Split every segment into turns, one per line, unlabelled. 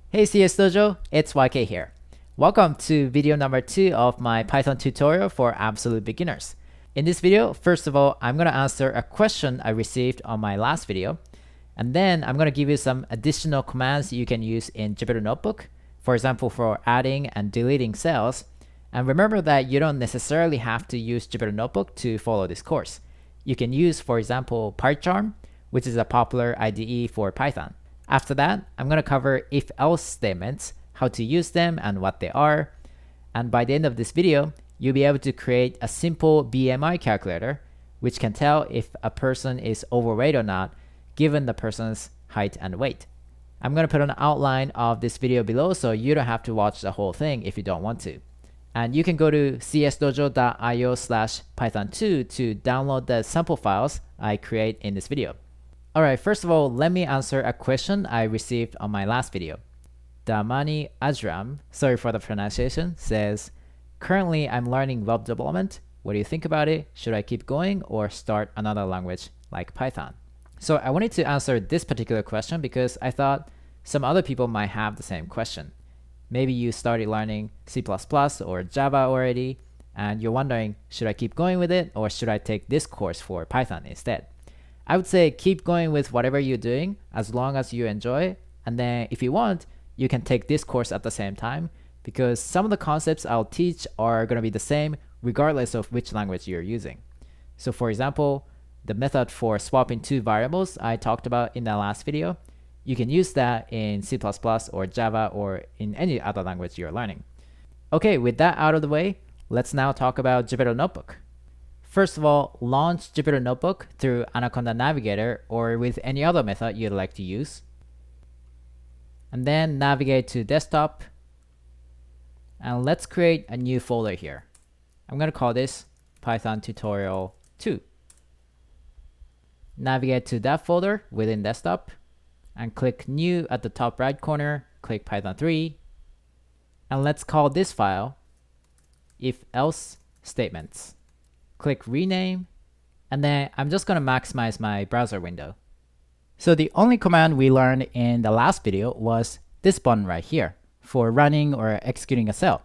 Hey CS Dojo, it's YK here. Welcome to video number 2 of my Python tutorial for absolute beginners. In this video, first of all, I'm going to answer a question I received on my last video, and then I'm going to give you some additional commands you can use in Jupyter Notebook, for example, for adding and deleting cells. And remember that you don't necessarily have to use Jupyter Notebook to follow this course. You can use, for example, PyCharm, which is a popular IDE for Python. After that, I'm going to cover if-else statements, how to use them and what they are. And by the end of this video, you'll be able to create a simple BMI calculator, which can tell if a person is overweight or not, given the person's height and weight. I'm going to put an outline of this video below so you don't have to watch the whole thing if you don't want to. And you can go to csdojo.io/python2 to download the sample files I create in this video. Alright, first of all, let me answer a question I received on my last video. Damani Ajram, sorry for the pronunciation, says, currently I'm learning web development. What do you think about it? Should I keep going or start another language like Python? So I wanted to answer this particular question because I thought some other people might have the same question. Maybe you started learning C++ or Java already, and you're wondering, should I keep going with it or should I take this course for Python instead? I would say keep going with whatever you're doing as long as you enjoy it, and then if you want, you can take this course at the same time because some of the concepts I'll teach are going to be the same regardless of which language you're using. So for example, the method for swapping two variables I talked about in the last video, you can use that in C++ or Java or in any other language you're learning. Okay, with that out of the way, let's now talk about Jupyter Notebook. First of all, launch Jupyter Notebook through Anaconda Navigator or with any other method you'd like to use. And then navigate to desktop. And let's create a new folder here. I'm going to call this Python Tutorial 2. Navigate to that folder within desktop and click New at the top right corner, click Python 3. And let's call this file if-else statements. Click rename, and then I'm just going to maximize my browser window. So the only command we learned in the last video was this button right here for running or executing a cell.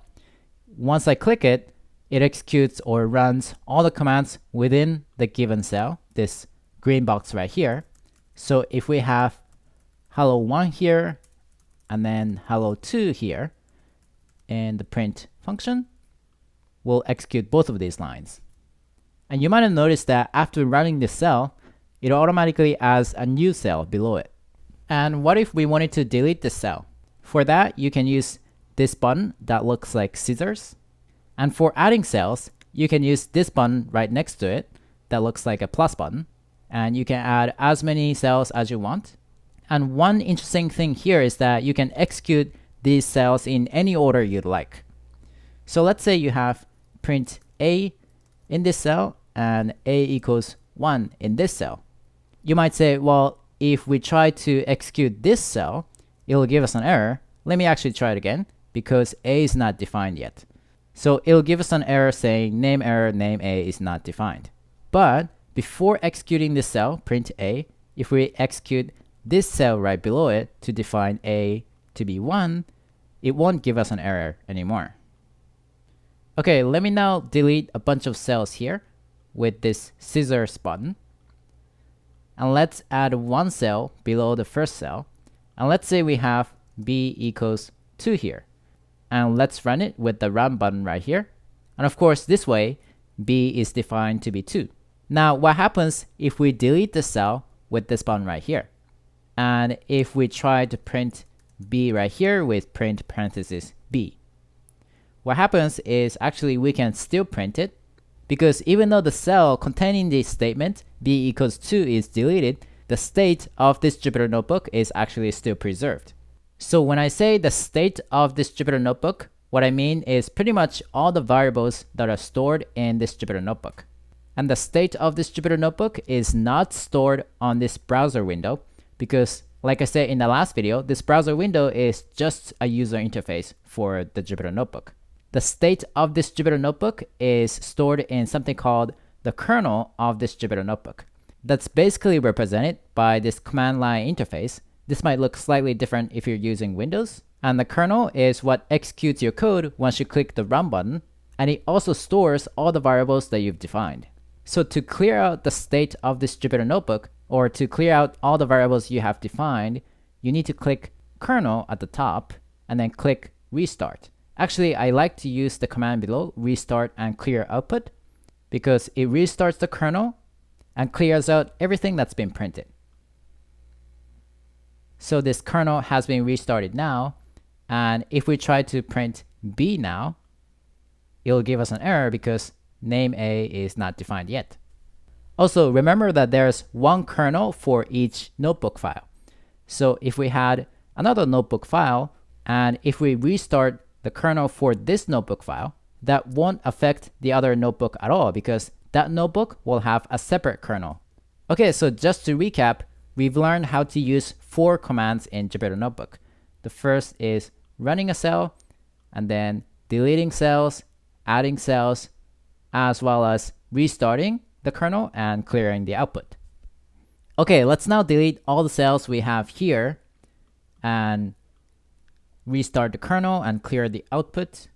Once I click it, it executes or runs all the commands within the given cell, this green box right here. So if we have hello1 here and then hello2 here in the print function, we'll execute both of these lines. And you might have noticed that after running this cell, it automatically adds a new cell below it. And what if we wanted to delete this cell? For that, you can use this button that looks like scissors. And for adding cells, you can use this button right next to it that looks like a plus button. And you can add as many cells as you want. And one interesting thing here is that you can execute these cells in any order you'd like. So let's say you have print A in this cell and A equals 1 in this cell. You might say, well, if we try to execute this cell, it'll give us an error. Let me actually try it again because A is not defined yet. So it'll give us an error saying name error, name A is not defined. But before executing this cell, print A, if we execute this cell right below it to define A to be 1, it won't give us an error anymore. Okay, let me now delete a bunch of cells here with this scissors button. And let's add one cell below the first cell. And let's say we have B equals 2 here. And let's run it with the run button right here. And of course, this way, B is defined to be 2. Now, what happens if we delete the cell with this button right here? And if we try to print B right here with print parenthesis B? What happens is actually we can still print it because even though the cell containing this statement B equals 2 is deleted, the state of this Jupyter Notebook is actually still preserved. So when I say the state of this Jupyter Notebook, what I mean is pretty much all the variables that are stored in this Jupyter Notebook. And the state of this Jupyter Notebook is not stored on this browser window because, like I said in the last video, this browser window is just a user interface for the Jupyter Notebook. The state of this Jupyter Notebook is stored in something called the kernel of this Jupyter Notebook. That's basically represented by this command line interface. This might look slightly different if you're using Windows, And the kernel is what executes your code once you click the run button, and it also stores all the variables that you've defined. So to clear out the state of this Jupyter Notebook, or to clear out all the variables you have defined, you need to click kernel at the top and then click restart. Actually, I like to use the command below, restart and clear output, because it restarts the kernel and clears out everything that's been printed. So this kernel has been restarted now, and if we try to print B now, it'll give us an error because name A is not defined yet. Also, remember that there's one kernel for each notebook file. So if we had another notebook file, and if we restart the kernel for this notebook file, that won't affect the other notebook at all because that notebook will have a separate kernel. Okay, so just to recap, we've learned how to use 4 commands in Jupyter Notebook. The first is running a cell, and then deleting cells, adding cells, as well as restarting the kernel and clearing the output. Okay, let's now delete all the cells we have here and restart the kernel and clear the output.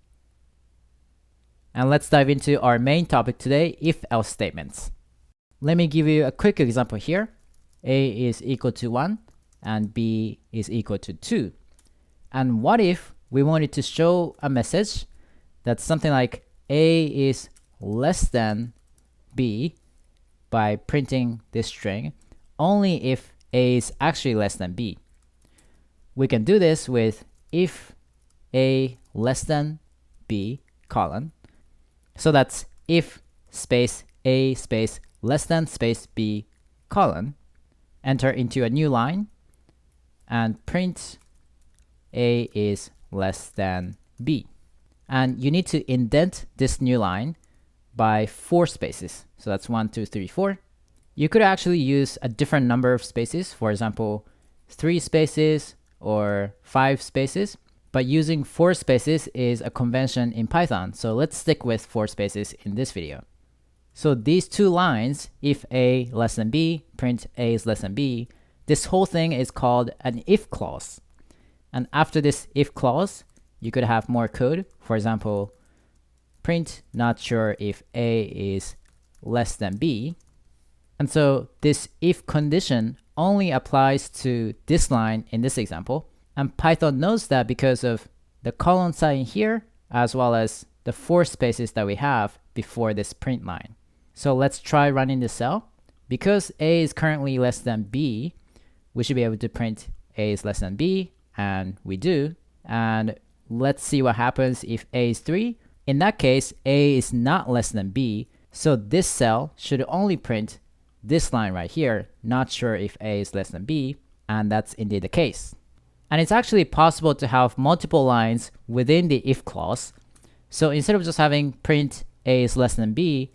And let's dive into our main topic today, if-else statements. Let me give you a quick example here. A is equal to 1 and B is equal to 2. And what if we wanted to show a message that's something like A is less than B by printing this string only if A is actually less than B? We can do this with if A less than B colon. So that's if space A space less than space B colon. Enter into a new line and print A is less than B. And you need to indent this new line by 4 spaces. So that's 1, 2, 3, 4. You could actually use a different number of spaces, for example, 3 spaces or 5 spaces, but using 4 spaces is a convention in Python. So let's stick with 4 spaces in this video. So these 2 lines, if A less than B, print A is less than B, this whole thing is called an if clause. And after this if clause, you could have more code. For example, print not sure if A is less than B. And so this if condition only applies to this line in this example. And Python knows that because of the colon sign here, as well as the 4 spaces that we have before this print line. So let's try running the cell. Because A is currently less than B, we should be able to print A is less than B, and we do. And let's see what happens if A is 3. In that case, A is not less than B, so this cell should only print this line right here, not sure if A is less than B, and that's indeed the case. And it's actually possible to have multiple lines within the if clause. So instead of just having print A is less than B,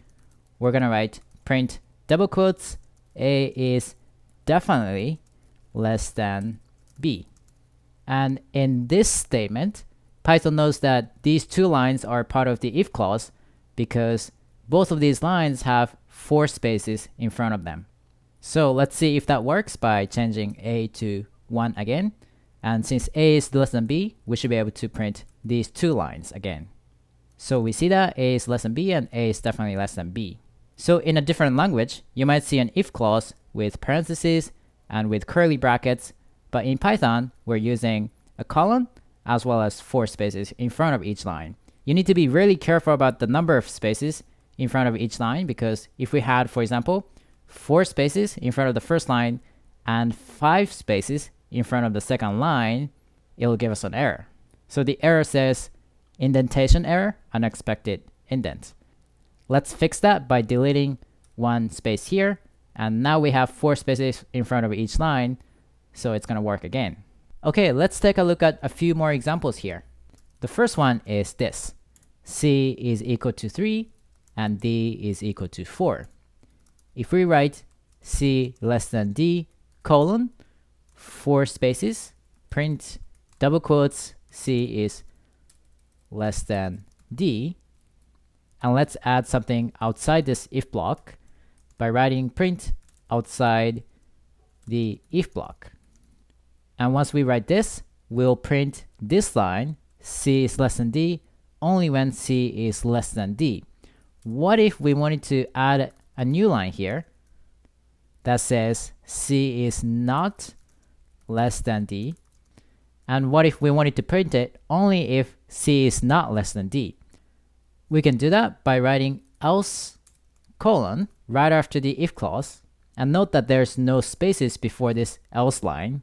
we're gonna write print double quotes A is definitely less than B. And in this statement, Python knows that these 2 lines are part of the if clause because both of these lines have 4 spaces in front of them. So let's see if that works by changing A to 1 again. And since A is less than B, we should be able to print these 2 lines again. So we see that A is less than B and A is definitely less than B. So in a different language, you might see an if clause with parentheses and with curly brackets, but in Python, we're using a colon as well as 4 spaces in front of each line. You need to be really careful about the number of spaces in front of each line because if we had, for example, 4 spaces in front of the first line and 5 spaces in front of the second line, it'll give us an error. So the error says indentation error, unexpected indent. Let's fix that by deleting 1 space here, and now we have 4 spaces in front of each line, so it's gonna work again. Okay, let's take a look at a few more examples here. The first one is this. C is equal to 3 and D is equal to 4. If we write C less than D colon 4 spaces, print double quotes C is less than D, and let's add something outside this if block by writing print outside the if block. And once we write this, will print this line, C is less than D, only when C is less than D. What if we wanted to add a new line here that says C is not less than D? And what if we wanted to print it only if C is not less than D? We can do that by writing else colon right after the if clause, and note that there's no spaces before this else line,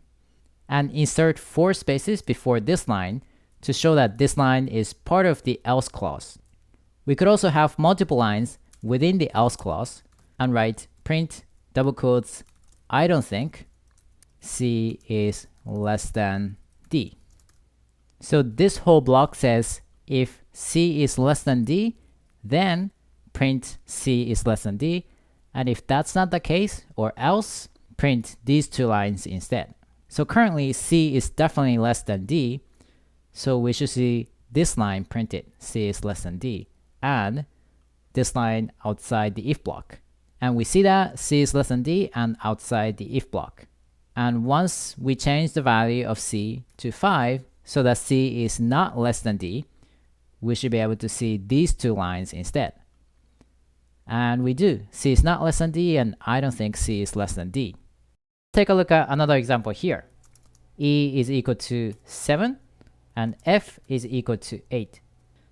and insert 4 spaces before this line to show that this line is part of the else clause. We could also have multiple lines within the else clause and write print double quotes I don't think C is less than D. So this whole block says if C is less than D, then print C is less than D, and if that's not the case or else, print these 2 lines instead. So currently C is definitely less than D, so we should see this line printed, C is less than D, and this line outside the if block. And we see that C is less than D and outside the if block. And once we change the value of C to 5 so that C is not less than D, we should be able to see these 2 lines instead. And we do. C is not less than D, and I don't think C is less than D. Take a look at another example here. E is equal to 7 and F is equal to 8.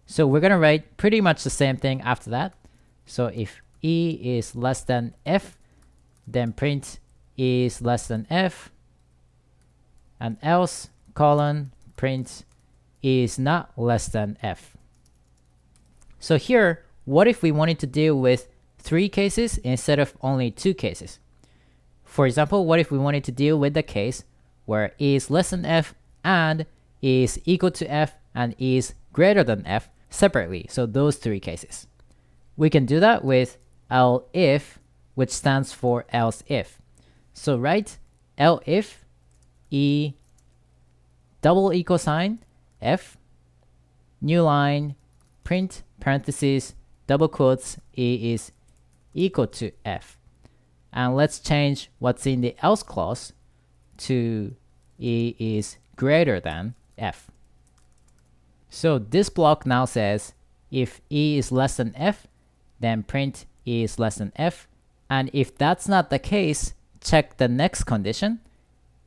So we're going to write pretty much the same thing after that. So if E is less than F, then print E is less than F, and else colon print E is not less than F. So here, what if we wanted to deal with 3 cases instead of only 2 cases? For example, what if we wanted to deal with the case where E is less than F and E is equal to F and E is greater than F separately, so those 3 cases. We can do that with elif, which stands for else if. So write elif E double equal sign F, new line, print parentheses, double quotes, E is equal to F. And let's change what's in the else clause to E is greater than F. So this block now says if E is less than F, then print E is less than F. And if that's not the case, check the next condition,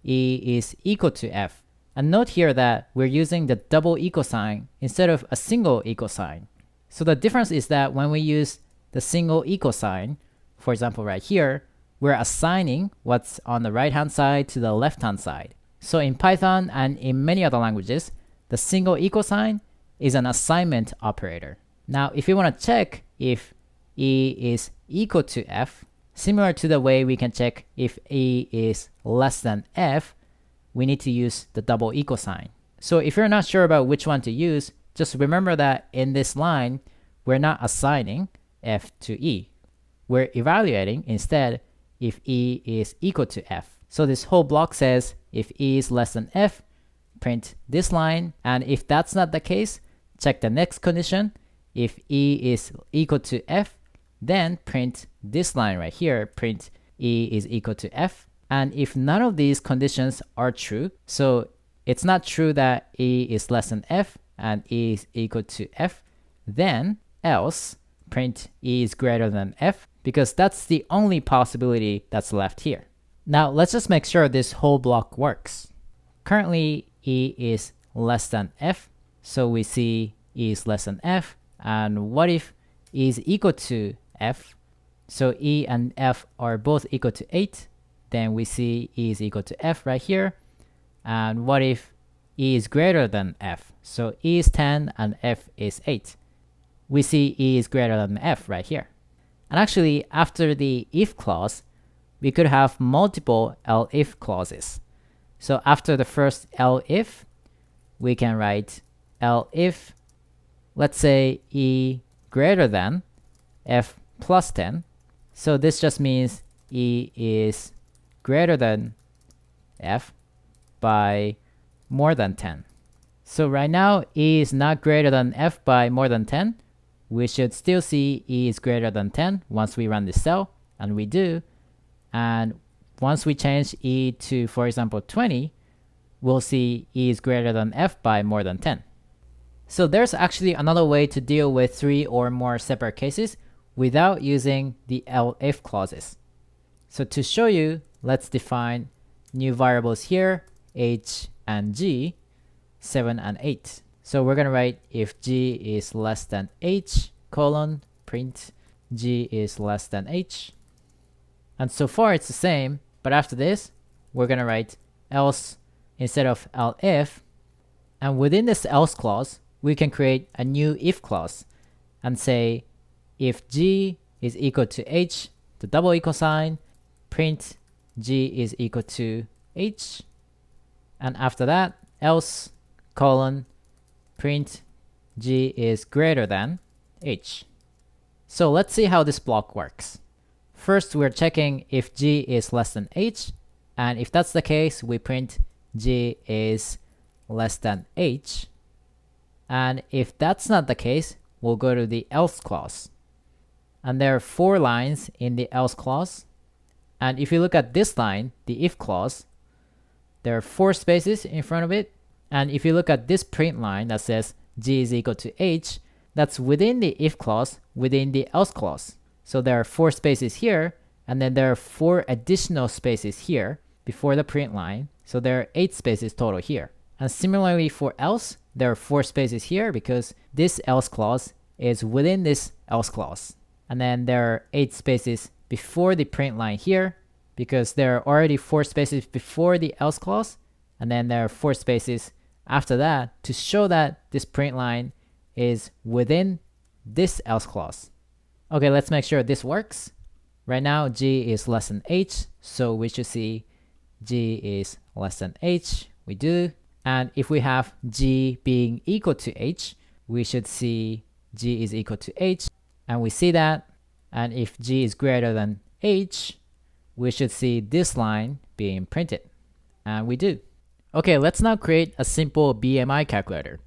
E is equal to F. And note here that we're using the double equal sign instead of a single equal sign. So the difference is that when we use the single equal sign, for example right here, we're assigning what's on the right hand side to the left hand side. So in Python and in many other languages, the single equal sign is an assignment operator. Now if you want to check if E is equal to F, similar to the way we can check if E is less than F, we need to use the double equal sign. So if you're not sure about which one to use, just remember that in this line, we're not assigning F to E. We're evaluating instead if E is equal to F. So this whole block says if E is less than F, print this line, and if that's not the case, check the next condition. If E is equal to F, then print this line right here, print E is equal to F. And if none of these conditions are true, so it's not true that E is less than F and E is equal to F, then else print E is greater than F, because that's the only possibility that's left here. Now let's just make sure this whole block works. Currently E is less than F, so we see E is less than F. And what if E is equal to F? So E and F are both equal to 8, then we see E is equal to F right here. And what if E is greater than F? So E is 10 and F is 8. We see E is greater than F right here. And actually, after the if clause, we could have multiple elif clauses. So after the first elif, we can write elif, let's say E greater than F plus 10. So this just means E is greater than F by more than 10. So right now, E is not greater than F by more than 10. We should still see E is greater than 10 once we run this cell, and we do. And once we change E to, for example, 20, we'll see E is greater than F by more than 10. So there's actually another way to deal with 3 or more separate cases without using the else-if clauses. So to show you, let's define new variables here, h and g, 7 and 8. So we're going to write if g is less than h, colon, print g is less than h. And so far it's the same, but after this, we're going to write else instead of else-if. And within this else clause, we can create a new if clause and say if g is equal to h, the double equal sign, print g is equal to h. And after that, else, colon, print g is greater than h. So let's see how this block works. First, we're checking if g is less than h, and if that's the case, we print g is less than h. And if that's not the case, we'll go to the else clause. And there are 4 lines in the else clause. And if you look at this line, the if clause, there are 4 spaces in front of it. And if you look at this print line that says g is equal to h, that's within the if clause, within the else clause. So there are 4 spaces here, and then there are 4 additional spaces here before the print line. So there are 8 spaces total here. And similarly for else, there are 4 spaces here because this else clause is within this else clause. And then there are 8 spaces before the print line here because there are already 4 spaces before the else clause. And then there are 4 spaces after that to show that this print line is within this else clause. Okay, let's make sure this works. Right now, g is less than h, so we should see g is less than h. We do. And if we have g being equal to h, we should see g is equal to h. And we see that. And if g is greater than h, we should see this line being printed. And we do. Okay, let's now create a simple BMI calculator.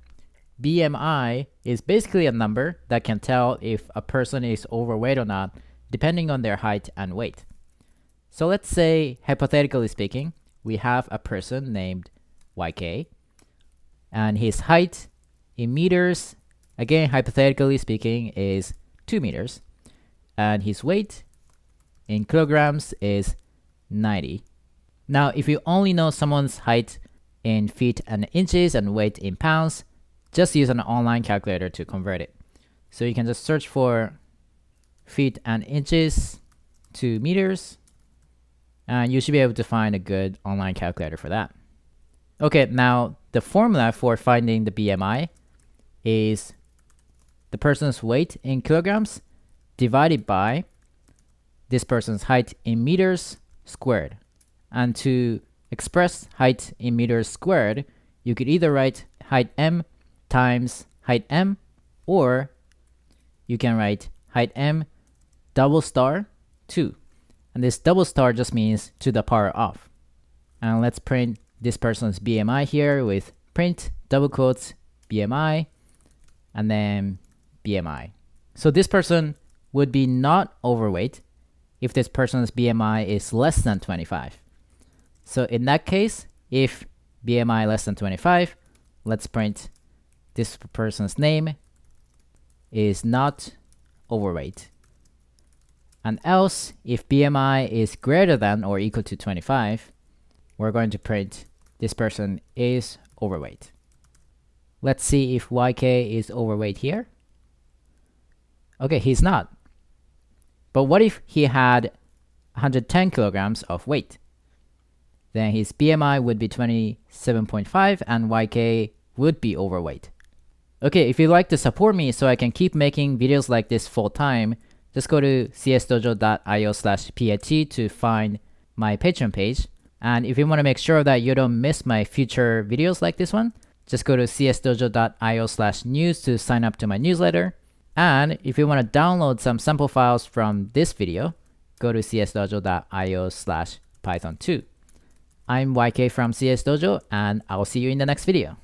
BMI is basically a number that can tell if a person is overweight or not, depending on their height and weight. So let's say, hypothetically speaking, we have a person named YK, and his height in meters, again, hypothetically speaking, is 2 meters, and his weight in kilograms is 90. Now, if you only know someone's height in feet and inches and weight in pounds, just use an online calculator to convert it. So you can just search for feet and inches to meters, and you should be able to find a good online calculator for that. Okay, now the formula for finding the BMI is the person's weight in kilograms divided by this person's height in meters squared. And to express height in meters squared, you could either write height m times height m, or you can write height m double star 2. And this double star just means to the power of. And let's print this person's BMI here with print double quotes BMI and then BMI. So this person would be not overweight if this person's BMI is less than 25. So in that case, if BMI less than 25, let's print this person's name is not overweight. And else, if BMI is greater than or equal to 25, we're going to print this person is overweight. Let's see if YK is overweight here. Okay, he's not. But what if he had 110 kilograms of weight? Then his BMI would be 27.5 and YK would be overweight. Okay, if you'd like to support me so I can keep making videos like this full time, just go to csdojo.io/PAT to find my Patreon page. And if you want to make sure that you don't miss my future videos like this one, just go to csdojo.io/news to sign up to my newsletter. And if you want to download some sample files from this video, go to csdojo.io/python2. I'm YK from CS Dojo, and I'll see you in the next video.